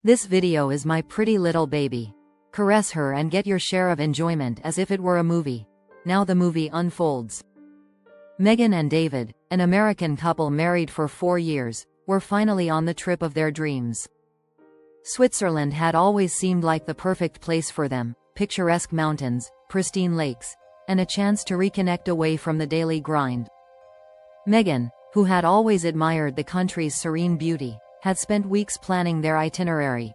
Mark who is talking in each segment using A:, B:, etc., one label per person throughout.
A: This video is my pretty little baby. Caress her and get your share of enjoyment as if it were a movie. Now the movie unfolds. Megan and David, an American couple married for 4 years, were finally on the trip of their dreams. Switzerland had always seemed like the perfect place for them: picturesque mountains, pristine lakes, and a chance to reconnect away from the daily grind. Megan, who had always admired the country's serene beauty, had spent weeks planning their itinerary.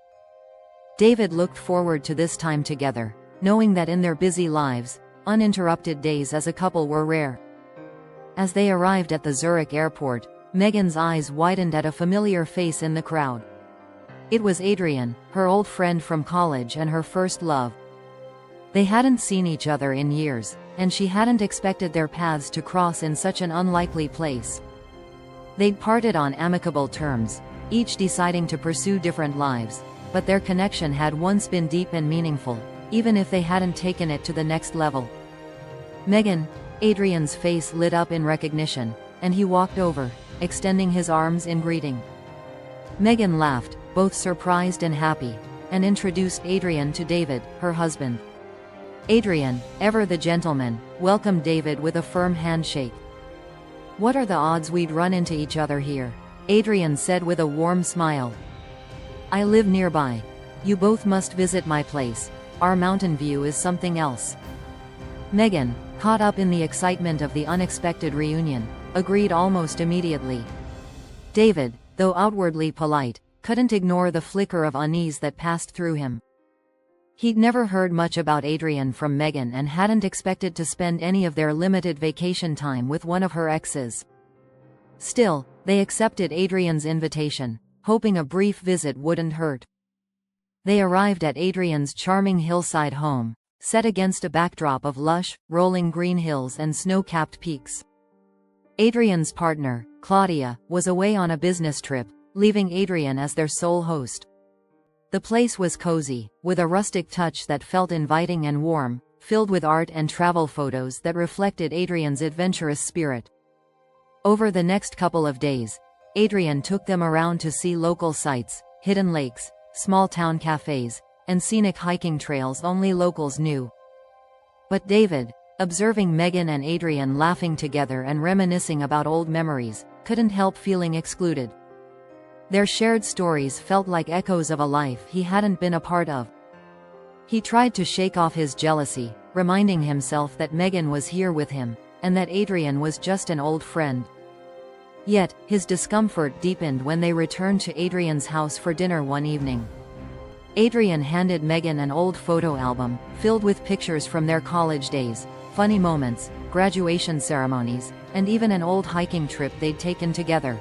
A: David looked forward to this time together, knowing that in their busy lives, uninterrupted days as a couple were rare. As they arrived at the Zurich airport, Megan's eyes widened at a familiar face in the crowd. It was Adrian, her old friend from college and her first love. They hadn't seen each other in years, and she hadn't expected their paths to cross in such an unlikely place. They'd parted on amicable terms, each deciding to pursue different lives, but their connection had once been deep and meaningful, even if they hadn't taken it to the next level. Megan, Adrian's face lit up in recognition, and he walked over, extending his arms in greeting. Megan laughed, both surprised and happy, and introduced Adrian to David, her husband. Adrian, ever the gentleman, welcomed David with a firm handshake. "What are the odds we'd run into each other here?" Adrian said with a warm smile. "I live nearby. You both must visit my place. Our mountain view is something else." Megan, caught up in the excitement of the unexpected reunion, agreed almost immediately. David, though outwardly polite, couldn't ignore the flicker of unease that passed through him. He'd never heard much about Adrian from Megan and hadn't expected to spend any of their limited vacation time with one of her exes. Still, they accepted Adrian's invitation, hoping a brief visit wouldn't hurt. They arrived at Adrian's charming hillside home, set against a backdrop of lush, rolling green hills and snow-capped peaks. Adrian's partner, Claudia, was away on a business trip, leaving Adrian as their sole host. The place was cozy, with a rustic touch that felt inviting and warm, filled with art and travel photos that reflected Adrian's adventurous spirit. Over the next couple of days, Adrian took them around to see local sights, hidden lakes, small-town cafes, and scenic hiking trails only locals knew. But David, observing Megan and Adrian laughing together and reminiscing about old memories, couldn't help feeling excluded. Their shared stories felt like echoes of a life he hadn't been a part of. He tried to shake off his jealousy, reminding himself that Megan was here with him, and that Adrian was just an old friend. Yet, his discomfort deepened when they returned to Adrian's house for dinner one evening. Adrian handed Megan an old photo album, filled with pictures from their college days, funny moments, graduation ceremonies, and even an old hiking trip they'd taken together.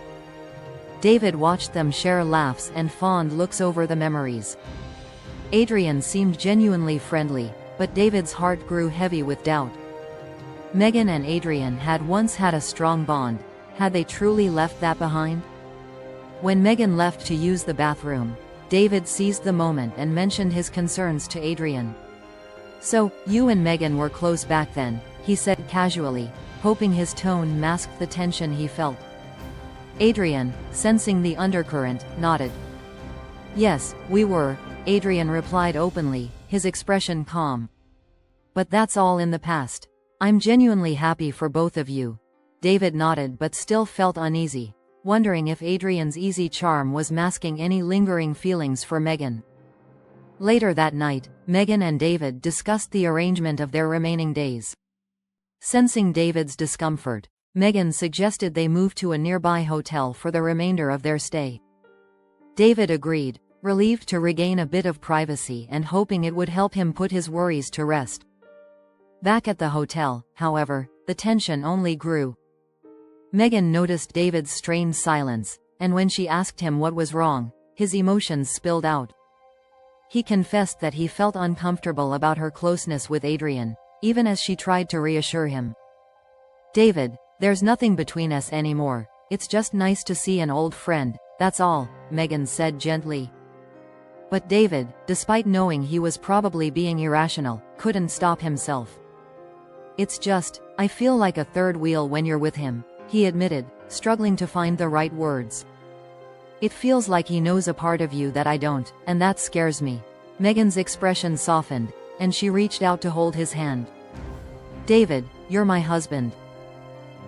A: David watched them share laughs and fond looks over the memories. Adrian seemed genuinely friendly, but David's heart grew heavy with doubt. Megan and Adrian had once had a strong bond. Had they truly left that behind? When Megan left to use the bathroom, David seized the moment and mentioned his concerns to Adrian. "So, you and Megan were close back then," he said casually, hoping his tone masked the tension he felt. Adrian, sensing the undercurrent, nodded. "Yes, we were," Adrian replied openly, his expression calm. "But that's all in the past. I'm genuinely happy for both of you." David nodded but still felt uneasy, wondering if Adrian's easy charm was masking any lingering feelings for Megan. Later that night, Megan and David discussed the arrangement of their remaining days. Sensing David's discomfort, Megan suggested they move to a nearby hotel for the remainder of their stay. David agreed, relieved to regain a bit of privacy and hoping it would help him put his worries to rest. Back at the hotel, however, the tension only grew. Megan noticed David's strained silence, and when she asked him what was wrong, his emotions spilled out. He confessed that he felt uncomfortable about her closeness with Adrian, even as she tried to reassure him. "David, there's nothing between us anymore. It's just nice to see an old friend, that's all," Megan said gently. But David, despite knowing he was probably being irrational, couldn't stop himself. "It's just, I feel like a third wheel when you're with him," he admitted, struggling to find the right words. It feels like he knows a part of you that I don't, and that scares me." Megan's expression softened, and she reached out to hold his hand. "David, you're my husband.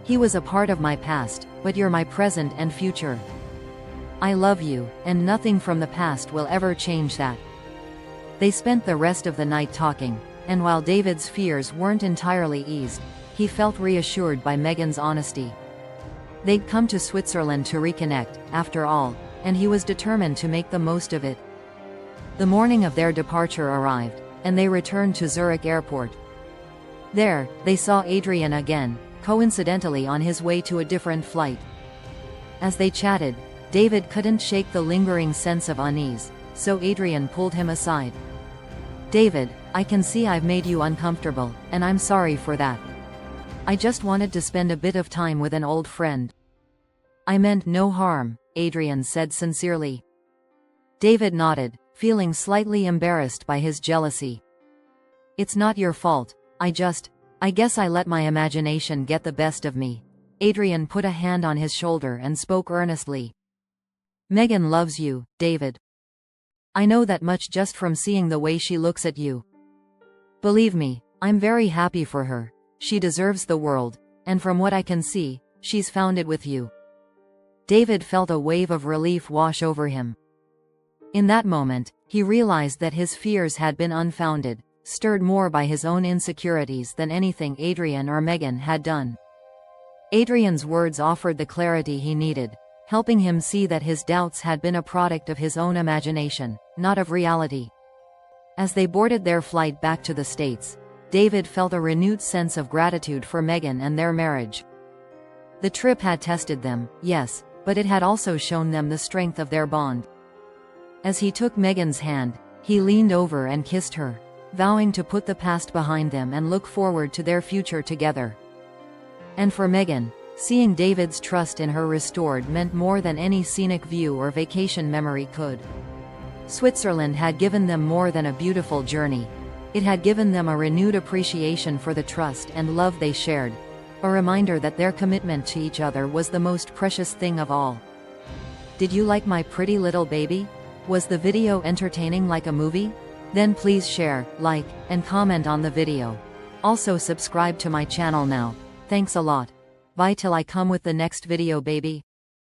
A: He was a part of my past, but you're my present and future. I love you, and nothing from the past will ever change that." They spent the rest of the night talking, and while David's fears weren't entirely eased, he felt reassured by Megan's honesty. They'd come to Switzerland to reconnect, after all, and he was determined to make the most of it. The morning of their departure arrived, and they returned to Zurich airport. There, they saw Adrian again, coincidentally on his way to a different flight. As they chatted, David couldn't shake the lingering sense of unease, so Adrian pulled him aside. "David, I can see I've made you uncomfortable, and I'm sorry for that. I just wanted to spend a bit of time with an old friend." "I meant no harm," Adrian said sincerely. David nodded, feeling slightly embarrassed by his jealousy. "It's not your fault. I guess I let my imagination get the best of me." Adrian put a hand on his shoulder and spoke earnestly. "Megan loves you, David. I know that much just from seeing the way she looks at you. Believe me, I'm very happy for her. She deserves the world, and from what I can see, she's found it with you." David felt a wave of relief wash over him. In that moment, he realized that his fears had been unfounded, stirred more by his own insecurities than anything Adrian or Megan had done. Adrian's words offered the clarity he needed, helping him see that his doubts had been a product of his own imagination, not of reality. As they boarded their flight back to the States, David felt a renewed sense of gratitude for Megan and their marriage. The trip had tested them, yes, but it had also shown them the strength of their bond. As he took Megan's hand, he leaned over and kissed her, vowing to put the past behind them and look forward to their future together. And for Megan, seeing David's trust in her restored meant more than any scenic view or vacation memory could. Switzerland had given them more than a beautiful journey. It had given them a renewed appreciation for the trust and love they shared, a reminder that their commitment to each other was the most precious thing of all. Did you like my pretty little baby? Was the video entertaining like a movie? Then please share, like, and comment on the video. Also subscribe to my channel now. Thanks a lot. Bye till I come with the next video, baby.